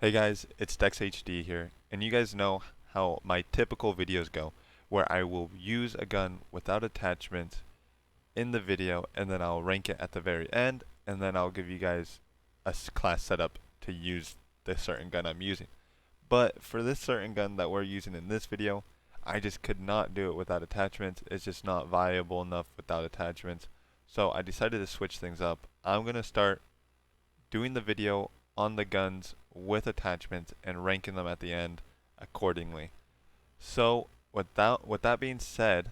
Hey guys, it's Dex HD here, and you guys know how my typical videos go, where I will use a gun without attachments in the video, and then I'll rank it at the very end, and then I'll give you guys a class setup to use the certain gun I'm using. But for this certain gun that we're using in this video, I just could not do it without attachments. It's just not viable enough without attachments. So I decided to switch things up. I'm going to start doing the video on the guns with attachments and ranking them at the end accordingly. So with that being said,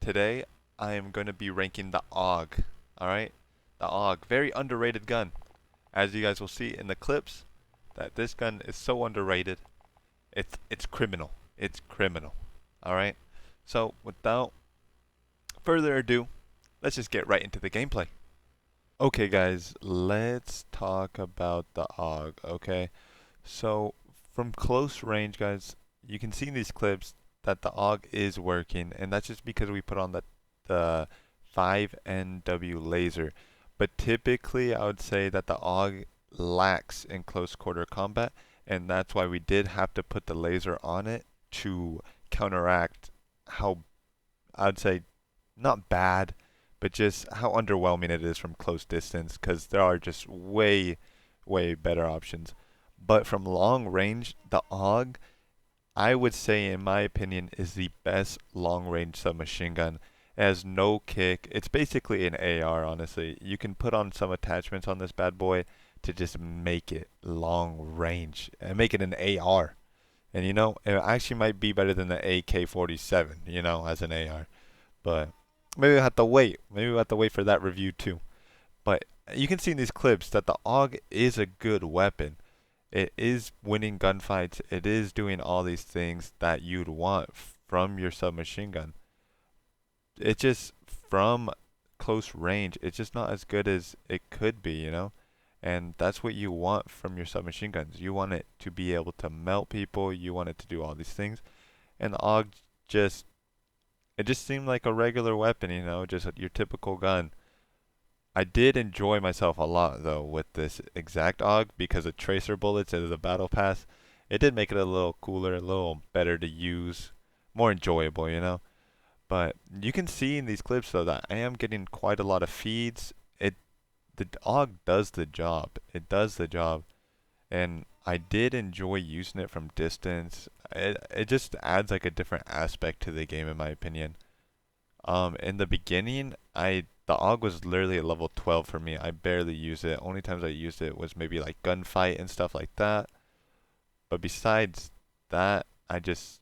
today I am going to be ranking the AUG. Alright? The AUG. Very underrated gun. As you guys will see in the clips, that this gun is so underrated. It's criminal. It's criminal. Alright? So without further ado, let's just get right into the gameplay. Okay guys, let's talk about the AUG, okay? So from close range guys, you can see in these clips that the AUG is working, and that's just because we put on the 5NW laser. But typically I would say that the AUG lacks in close quarter combat, and that's why we did have to put the laser on it to counteract how, I'd say, not bad, but just how underwhelming it is from close distance, because there are just way better options. But from long range, the AUG, I would say, in my opinion, is the best long range submachine gun. It has no kick. It's basically an AR, honestly. You can put on some attachments on this bad boy to just make it long range and make it an AR. And it actually might be better than the AK-47, as an AR. But maybe we'll have to wait. Maybe we'll have to wait for that review too. But you can see in these clips that the AUG is a good weapon. It is winning gunfights. It is doing all these things that you'd want from your submachine gun. It just, from close range, it's just not as good as it could be. And that's what you want from your submachine guns. You want it to be able to melt people. You want it to do all these things. And the AUG just it just seemed like a regular weapon, just your typical gun. I did enjoy myself a lot though with this exact AUG because of tracer bullets and the battle pass. It did make it a little cooler, a little better to use, more enjoyable. But you can see in these clips though that I am getting quite a lot of feeds. The AUG does the job. It does the job, and I did enjoy using it from distance. It just adds like a different aspect to the game in my opinion. In the beginning, the AUG was literally at level 12 for me. I barely used it. Only times I used it was maybe like gunfight and stuff like that. But besides that, I just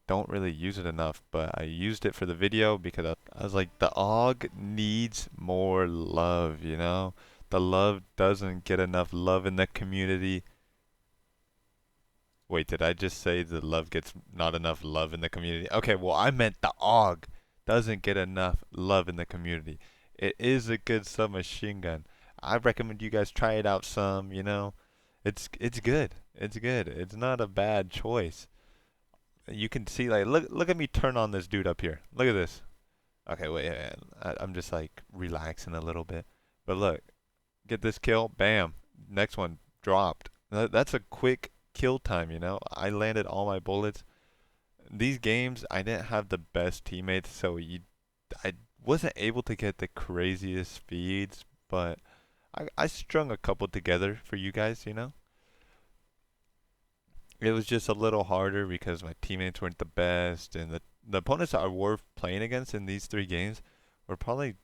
don't really use it enough. But I used it for the video because I was like, the AUG needs more love. The love doesn't get enough love in the community. Wait, did I just say the love gets not enough love in the community? Okay, well, I meant the AUG doesn't get enough love in the community. It is a good submachine gun. I recommend you guys try it out some. It's good. It's good. It's not a bad choice. You can see, like, look at me turn on this dude up here. Look at this. Okay, wait, I'm just like relaxing a little bit. But look, get this kill, bam. Next one dropped. That's a quick kill time. I landed all my bullets. These games, I didn't have the best teammates, so I wasn't able to get the craziest feeds, but I strung a couple together for you guys. It was just a little harder because my teammates weren't the best, and the opponents I were playing against in these three games were probably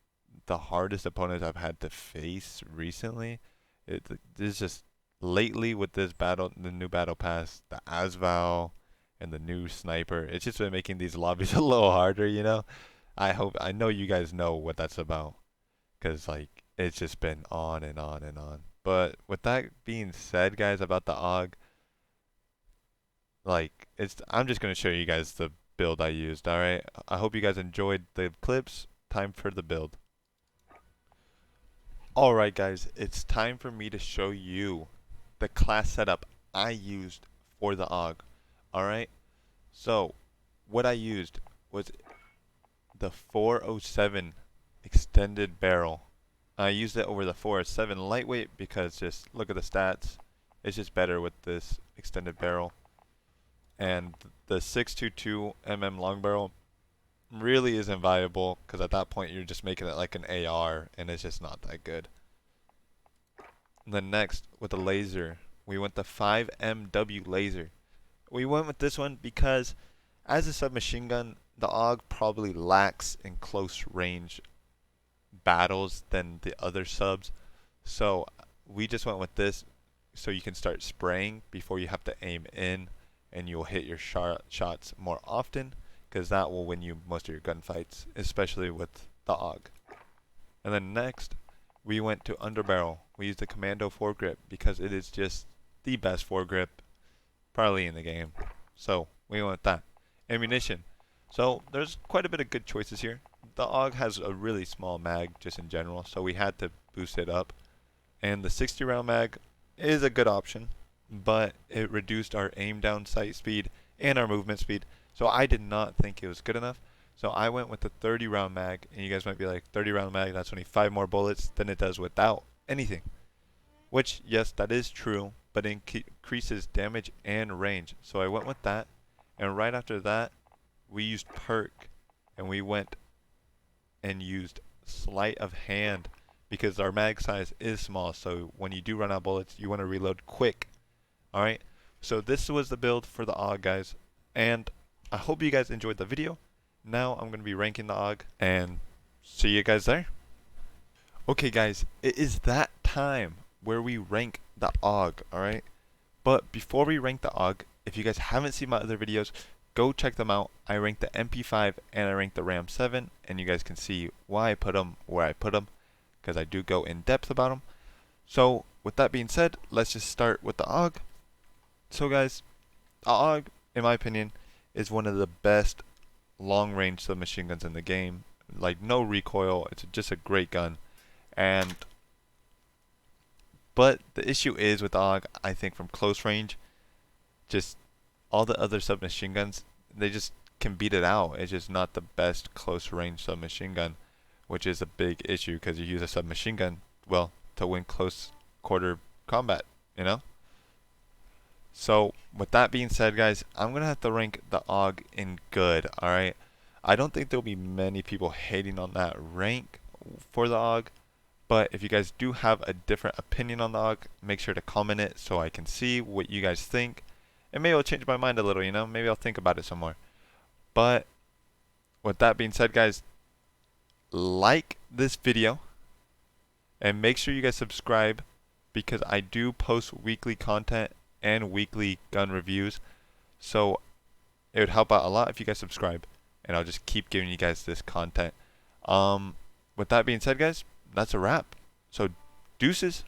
the hardest opponents I've had to face recently. It's just lately with this battle, the new battle pass, the Asval, and the new sniper. It's just been making these lobbies a little harder. I know you guys know what that's about, cause like it's just been on and on and on. But with that being said, guys, about the AUG, like I'm just gonna show you guys the build I used. All right. I hope you guys enjoyed the clips. Time for the build. All right, guys, it's time for me to show you the class setup I used for the AUG. All right. So what I used was the 407 extended barrel. I used it over the 407 lightweight because just look at the stats. It's just better with this extended barrel. And the 622 long barrel really isn't viable because at that point you're just making it like an AR and it's just not that good. And then next with the laser, we went the 5MW laser. We went with this one because as a submachine gun, the AUG probably lacks in close range battles than the other subs. So we just went with this so you can start spraying before you have to aim in, and you'll hit your shots more often because that will win you most of your gunfights, especially with the AUG. And then next, we went to underbarrel. We used the Commando foregrip because it is just the best foregrip probably in the game. So we went with that. Ammunition. So there's quite a bit of good choices here. The AUG has a really small mag just in general, so we had to boost it up. And the 60 round mag is a good option, but it reduced our aim down sight speed and our movement speed. So I did not think it was good enough. So I went with the 30 round mag, and you guys might be like, 30 round mag, that's only 5 more bullets than it does without anything. Which, yes, that is true, but it increases damage and range. So I went with that, and right after that, we used perk, and we went and used sleight of hand because our mag size is small. So when you do run out of bullets, you want to reload quick. Alright, so this was the build for the AUG, guys, and I hope you guys enjoyed the video. Now I'm going to be ranking the AUG, and see you guys there. Okay guys, it is that time where we rank the AUG, alright? But before we rank the AUG, if you guys haven't seen my other videos, go check them out. I ranked the MP5 and I ranked the Ram 7, and you guys can see why I put them where I put them, because I do go in depth about them. So with that being said, let's just start with the AUG. So guys, the AUG, in my opinion, is one of the best long-range submachine guns in the game. Like, no recoil, it's just a great gun. But the issue is with the AUG, I think from close range, just all the other submachine guns, they just can beat it out. It's just not the best close range submachine gun, which is a big issue because you use a submachine gun, well, to win close quarter combat, you know? So with that being said, guys, I'm going to have to rank the AUG in good, alright? I don't think there'll be many people hating on that rank for the AUG, but if you guys do have a different opinion on the AUG, make sure to comment it so I can see what you guys think. And maybe it'll change my mind a little, you know? Maybe I'll think about it some more. But with that being said, guys, like this video and make sure you guys subscribe because I do post weekly content and weekly gun reviews, so it would help out a lot if you guys subscribe, and I'll just keep giving you guys this content. With that being said, guys, that's a wrap. So deuces.